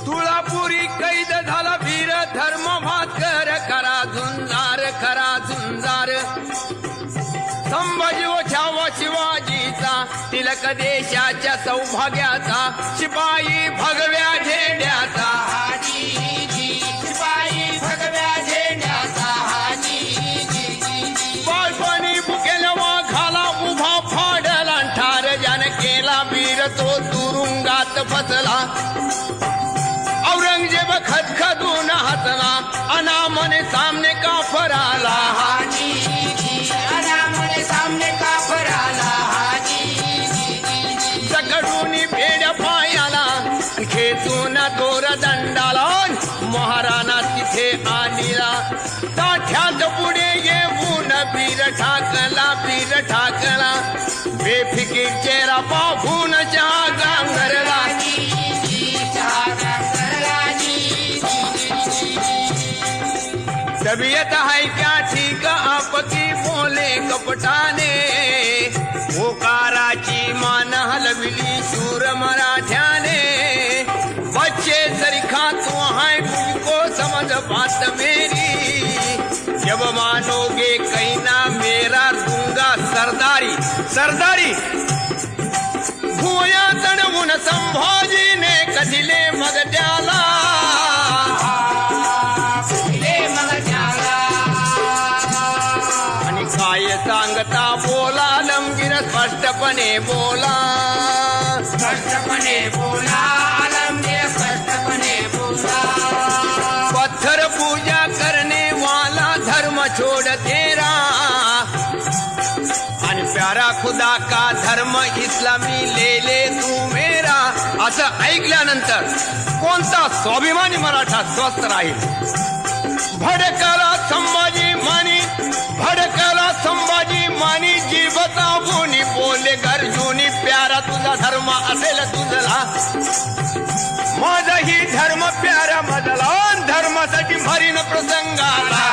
तुळापुरी कैद झाला वीर धर्म भास्कर खरा झुंजार खरा झुंजार संभाजी छावा शिवाजीचा तिलक देशाच्या सौभाग्याचा शिपाई भगव्या झेंड्याचा शिपाई भगव्या झेंड्याचा बाळपणी बुकेला वाघाला उभा फाडला ठार ज्यान केला वीर तो तुरुंगात फसला औरंगजेब खदखदून हसला अनामने सामने काफराला सकटूनी भेड्या पायाला खेचून दोर दंडाला महाराणा तिथे आणला ताठ्यात पुढे येऊन वीर ठाकला बेफिकीर चेहरा पाहून चहा गांगरला तबीयत है क्या ठीक आपकी बोले कपटाने होकाराची मान हलविली शूर मराठ्याने बच्चे सरिखा तू है मुझको समझ बात मेरी जब मानोगे कहना मेरा दूंगा सरदारी भुया तणवून संभाजीने कधिले मग त्याला सांगता बोला आलमगीर स्पष्टपणे बोला आलमगीर स्पष्टपणे बोला पत्थर पूजा करने वाला धर्म छोड़ तेरा आणि प्यारा खुदा का धर्म इस्लामी ले तू मेरा असं ऐकल्यानंतर कोणता स्वाभिमानी मराठा स्वस्थ राहील भडकला संभाजी मानी जीवता गुणी बोले गरजूनी प्यारा तुझा धर्म असेल तुझला माझाही धर्म प्यारा मधला धर्मासाठी मरीन प्रसंगाला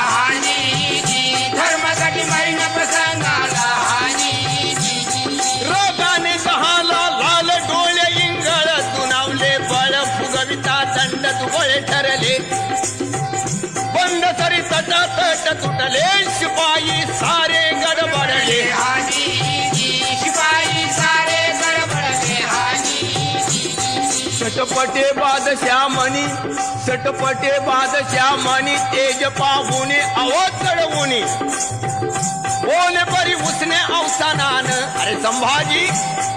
रोगाने गहाला लाल डोळे इंगळ दुनावले बळ फुगविता दंड दुबळे ठरले बंद तरी तटातट तुटले शिपाई सारे गडबडले सटपटे बादशामणी तेज पाहुने अवध चढवुनी बोले परी उसने अवसानान अरे संभाजी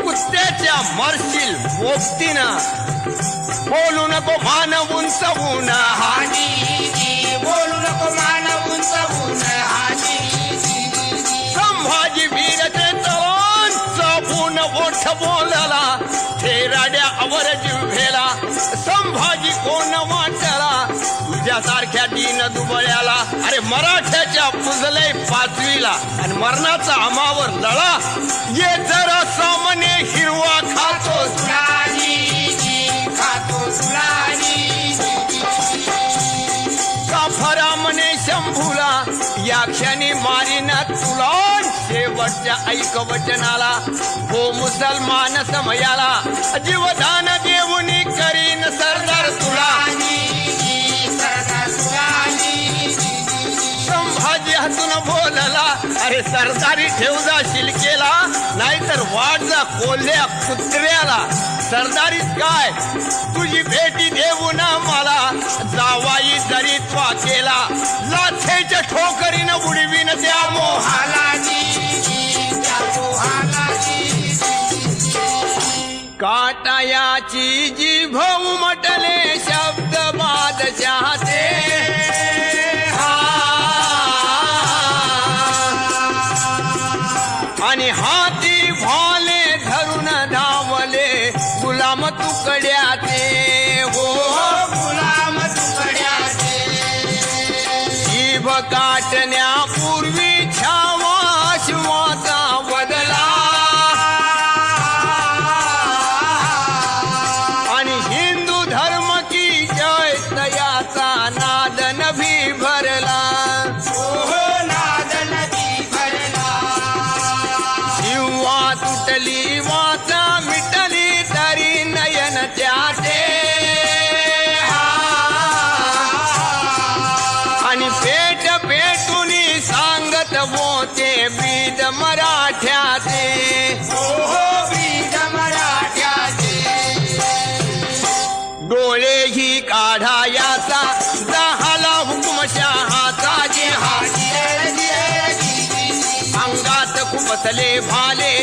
कुत्त्याच्या मरशील मोक्तीनं बोलू नको मान उंचवून संभाजी वीरचे तवान चापून ओठ बोलला थेराड्या अवर जिव्हेला संभाजी कोण वाटला तुझ्यासारख्या दीन दुबळ्याला अरे मराठ्याच्या पुजले पाचवीला आणि मरणाचा आमावर लळा ये जरा सामने हिरवा खातो काफरामने शंभूला या क्षणी मारीन तुला शेवटच्या ऐकवचनाला हो मुसलमान समयाला जीवदान देऊनी करीन सरदार तुला संभाजी हसून बोलला अरे सरदारी ठेवजा शिलकेला नाहीतर वाट जा कोल्ह्या कुत्र्याला सरदारीत काय तुझी भेटी देऊ ना मला जावाई जरी त्वा केला लाथेच्या ठोकरीनं उडवीन त्या मोहाला काटायाची जीभ उमटले शब्द बादशाहचे आणि हाती भाले धरून धावले गुलाम तुकड्याचे हो गुलाम तुकड्याचे जीभ काटण्यापूर्वी छावा शिवाचा बदला आणि हिंदू धर्म की जय तयाचा नाद नभी भरला तुटली वाचा मिटली पेटून सांगत होते बीज मराठ्याचे. बीज मराठ्याचे. डोळे ही काढायाचा झाला हुकुमशहाचा जिहाद. अंगात खुपसले भाले